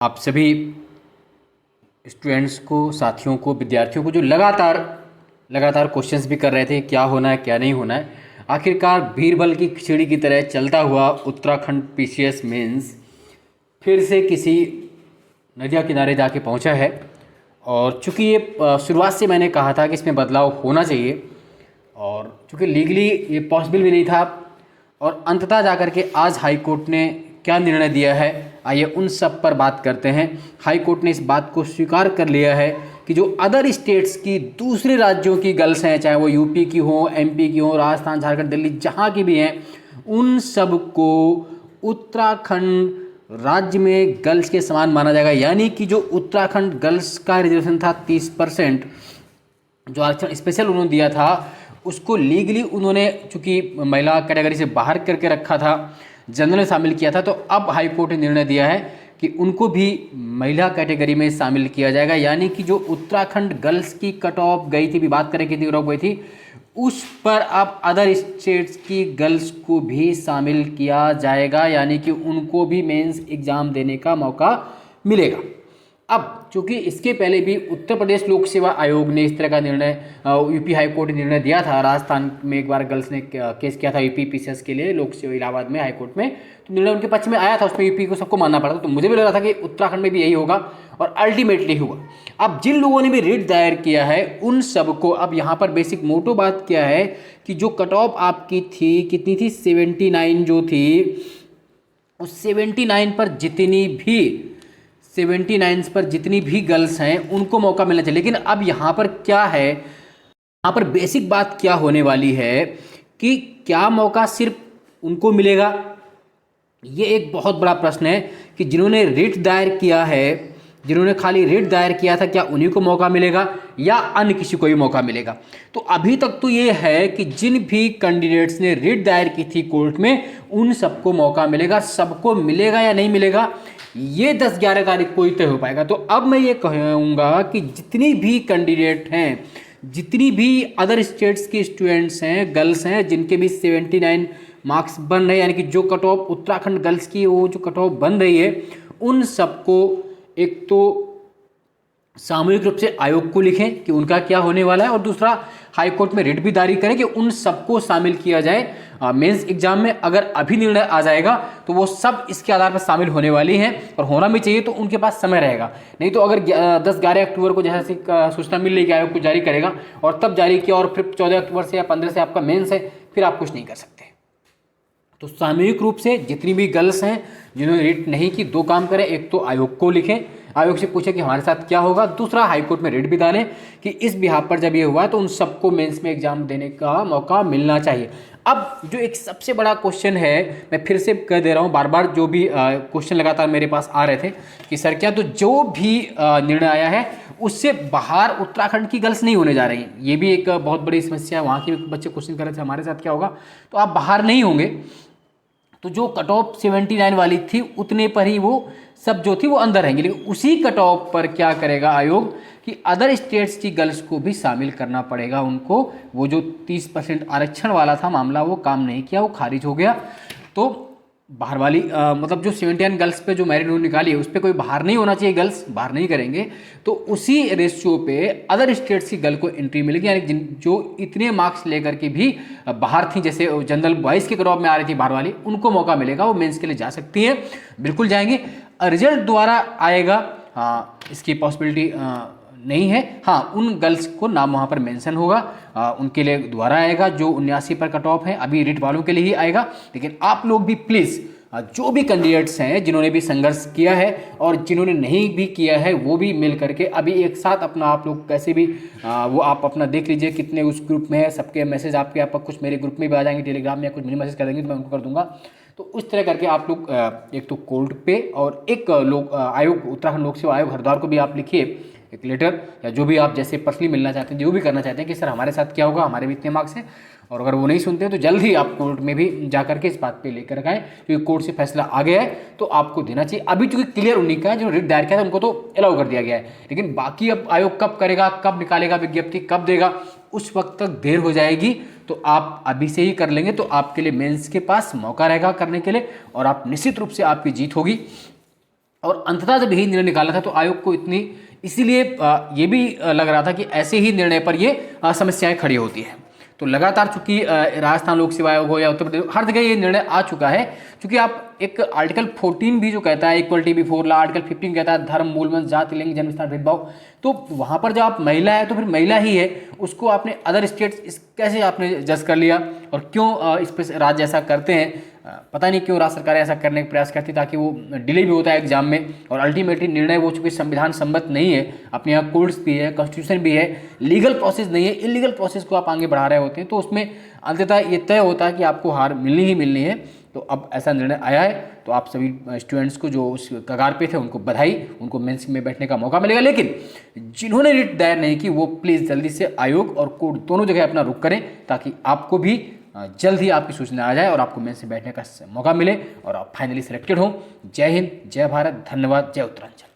आप सभी स्टूडेंट्स को, साथियों को, विद्यार्थियों को जो लगातार क्वेश्चंस भी कर रहे थे क्या होना है क्या नहीं होना है, आखिरकार बीरबल की खिचड़ी की तरह चलता हुआ उत्तराखंड पीसीएस मेंस फिर से किसी नदिया किनारे जाके पहुंचा है। और चूंकि ये शुरुआत से मैंने कहा था कि इसमें बदलाव होना चाहिए, और चूंकि लीगली ये पॉसिबल भी नहीं था, और अंततः जाकर के आज हाई कोर्ट ने क्या निर्णय दिया है, आइए उन सब पर बात करते हैं। हाई कोर्ट ने इस बात को स्वीकार कर लिया है कि जो अदर स्टेट्स की, दूसरे राज्यों की गर्ल्स हैं, चाहे वो यूपी की हो, एमपी की हो, राजस्थान, झारखंड, दिल्ली, जहाँ की भी हैं, उन सब को उत्तराखंड राज्य में गर्ल्स के समान माना जाएगा। यानी कि जो उत्तराखंड गर्ल्स का रिजर्वेशन था 30%, जो आरक्षण स्पेशल उन्होंने दिया था, उसको लीगली उन्होंने चूंकि महिला कैटेगरी से बाहर करके रखा था, जनरल में शामिल किया था, तो अब हाई कोर्ट ने निर्णय दिया है कि उनको भी महिला कैटेगरी में शामिल किया जाएगा। यानी कि जो उत्तराखंड गर्ल्स की कट ऑफ गई थी, भी बात करें कितनी कट ऑफ गई थी, उस पर अब अदर स्टेट्स की गर्ल्स को भी शामिल किया जाएगा। यानी कि उनको भी मेंस एग्जाम देने का मौका मिलेगा। अब चूंकि इसके पहले भी उत्तर प्रदेश लोक सेवा आयोग ने इस तरह का निर्णय, यूपी हाई कोर्ट ने निर्णय दिया था। राजस्थान में एक बार गर्ल्स ने केस किया था यूपी पीसीएस के लिए लोक सेवा इलाहाबाद में हाई कोर्ट में, तो निर्णय उनके पक्ष में आया था, उसमें यूपी को सबको मानना पड़ा था। तो मुझे भी लग रहा था कि उत्तराखंड में भी यही होगा, और अल्टीमेटली हुआ। अब जिन लोगों ने भी रिट दायर किया है उन सबको अब यहाँ पर बेसिक मोटो बात क्या है कि जो कट ऑफ आपकी थी, कितनी थी, 79 जो थी, उस 79 पर जितनी भी गर्ल्स हैं उनको मौका मिलना चाहिए। लेकिन अब यहाँ पर क्या है, यहाँ पर बेसिक बात क्या होने वाली है कि क्या मौका सिर्फ उनको मिलेगा? ये एक बहुत बड़ा प्रश्न है कि जिन्होंने रिट दायर किया है, जिन्होंने खाली रिट दायर किया था, क्या उन्हीं को मौका मिलेगा या अन्य किसी को भी मौका मिलेगा? तो अभी तक तो ये है कि जिन भी कैंडिडेट्स ने रिट दायर की थी कोर्ट में, उन सबको मौका मिलेगा। सबको मिलेगा या नहीं मिलेगा, ये 10-11 तारीख को ही तय हो पाएगा। तो अब मैं ये कहूँगा कि जितनी भी कैंडिडेट हैं, जितनी भी अदर स्टेट्स की स्टूडेंट्स हैं, गर्ल्स हैं, जिनके भी 79 मार्क्स बन रहे हैं, यानी कि जो कट ऑफ उत्तराखंड गर्ल्स की वो जो कट ऑफ बन रही है, उन सबको एक तो सामूहिक रूप से आयोग को लिखें कि उनका क्या होने वाला है, और दूसरा हाई कोर्ट में रिट भी जारी करें कि उन सबको शामिल किया जाए मेंस एग्जाम में। अगर अभी निर्णय आ जाएगा तो वो सब इसके आधार पर शामिल होने वाली हैं, और होना भी चाहिए, तो उनके पास समय रहेगा। नहीं तो अगर 10-11 अक्टूबर को जैसे सूचना मिल रही है कि आयोग को जारी करेगा, और तब जारी किया, और फिर 14 अक्टूबर से या 15 से आपका मेंस है, फिर आप कुछ नहीं कर सकते। तो सामूहिक रूप से जितनी भी गर्ल्स हैं जिन्होंने रिट नहीं की, दो काम करें। एक तो आयोग को लिखें, आयोग से पूछे कि हमारे साथ क्या होगा। दूसरा हाईकोर्ट में रिट भी डालें कि इस बिहाफ पर जब ये हुआ तो उन सबको मेंस में एग्जाम देने का मौका मिलना चाहिए। अब जो एक सबसे बड़ा क्वेश्चन है, मैं फिर से कह दे रहा हूँ, बार बार जो भी क्वेश्चन लगातार मेरे पास आ रहे थे कि सर क्या तो जो भी निर्णय आया है उससे बाहर उत्तराखंड की गर्ल्स नहीं होने जा रही हैं। ये भी एक बहुत बड़ी समस्या है। वहाँ के बच्चे क्वेश्चन कर रहे थे हमारे साथ क्या होगा, तो आप बाहर नहीं होंगे, तो जो कट ऑफ 79 वाली थी उतने पर ही वो सब जो थी वो अंदर रहेंगे। लेकिन उसी कट ऑफ पर क्या करेगा आयोग कि अदर स्टेट्स की गर्ल्स को भी शामिल करना पड़ेगा उनको। वो जो 30% आरक्षण वाला था मामला, वो काम नहीं किया, वो खारिज हो गया। तो बाहर वाली मतलब जो 79 गर्ल्स पे जो मेरिट उन्होंने निकाली है, उस पर कोई बाहर नहीं होना चाहिए, गर्ल्स बाहर नहीं करेंगे, तो उसी रेशियो पे अदर स्टेट्स की गर्ल को एंट्री मिलेगी। यानी जो इतने मार्क्स लेकर के भी बाहर थी, जैसे जनरल बॉयज़ के क्रॉप में आ रही थी बाहर वाली, उनको मौका मिलेगा, वो मेंस के लिए जा सकती है, बिल्कुल जाएंगे। रिजल्ट द्वारा आएगा, हाँ इसकी पॉसिबिलिटी नहीं है। हाँ, उन गर्ल्स को नाम वहाँ पर मेंशन होगा, उनके लिए दोबारा आएगा। जो 79 पर कट ऑफ है, अभी रिट वालों के लिए ही आएगा। लेकिन आप लोग भी प्लीज़, जो भी कैंडिडेट्स हैं जिन्होंने भी संघर्ष किया है और जिन्होंने नहीं भी किया है, वो भी मिल करके अभी एक साथ अपना, आप लोग कैसे भी वो आप अपना देख लीजिए कितने उस ग्रुप में है। सबके मैसेज आपके आप कुछ मेरे ग्रुप में भी आ जाएंगे टेलीग्राम में, या कुछ मुझे मैसेज कर देंगे तो मैं उनको कर दूंगा। तो उस तरह करके आप लोग एक तो कोर्ट पे, और एक लोग आयोग, उत्तराखंड लोक सेवा आयोग हरिद्वार को भी आप लिखिए एक लेटर, या जो भी आप जैसे पर्सनली मिलना चाहते हैं, जो भी करना चाहते हैं कि सर हमारे साथ क्या होगा, हमारे भी इतने मार्क्स हैं। और अगर वो नहीं सुनते हैं तो जल्द ही आप कोर्ट में भी जा करके इस बात पे लेकर आएँ, क्योंकि कोर्ट से फैसला आ गया है तो आपको देना चाहिए। अभी चूंकि क्लियर उन्हीं का है, जो रिट दायर किया था उनको तो अलाउ कर दिया गया है, लेकिन बाकी अब आयोग कब करेगा, कब निकालेगा विज्ञप्ति, कब देगा, उस वक्त तक देर हो जाएगी। तो आप अभी से ही कर लेंगे तो आपके लिए मेंस के पास मौका रहेगा करने के लिए, और आप निश्चित रूप से आपकी जीत होगी। और अंततः जब यही निर्णय निकाला था तो आयोग को इतनी इसीलिए ये भी लग रहा था कि ऐसे ही निर्णय पर ये समस्याएं खड़ी होती हैं। तो लगातार चूंकि राजस्थान लोक सेवा आयोग हो या उत्तर प्रदेश, हर जगह ये निर्णय आ चुका है, क्योंकि आप एक आर्टिकल 14 भी जो कहता है इक्वलिटी बिफोर लॉ, आर्टिकल 15 कहता है धर्म, मूलमंत्र, जाति, लिंग, जन्म स्थान, भेदभाव, तो वहाँ पर जब आप महिला है तो फिर महिला ही है, उसको आपने अदर स्टेट्स कैसे आपने जज कर लिया, और क्यों इस पर राज्य ऐसा करते हैं, पता नहीं क्यों राज्य सरकारें ऐसा करने का प्रयास करती, ताकि वो डिले भी होता है एग्जाम में, और अल्टीमेटली निर्णय वो चूंकि संविधान सम्मत नहीं है, अपने यहाँ कोड्स भी है, कॉन्स्टिट्यूशन भी है, लीगल प्रोसेस नहीं है, इलीगल प्रोसेस को आप आगे बढ़ा रहे होते हैं, तो उसमें अंततः ये तय होता है कि आपको हार मिलनी ही मिलनी है। तो अब ऐसा निर्णय आया है, तो आप सभी स्टूडेंट्स को जो उस कगार पे थे उनको बधाई, उनको मेंस में बैठने का मौका मिलेगा। लेकिन जिन्होंने रिट दायर नहीं की वो प्लीज़ जल्दी से आयोग और कोर्ट दोनों जगह अपना रुख करें, ताकि आपको भी जल्द ही आपकी सूचना आ जाए और आपको मेंस में बैठने का मौका मिले और आप फाइनली सिलेक्टेड हों। जय हिंद, जय भारत, धन्यवाद, जय उत्तरांचल।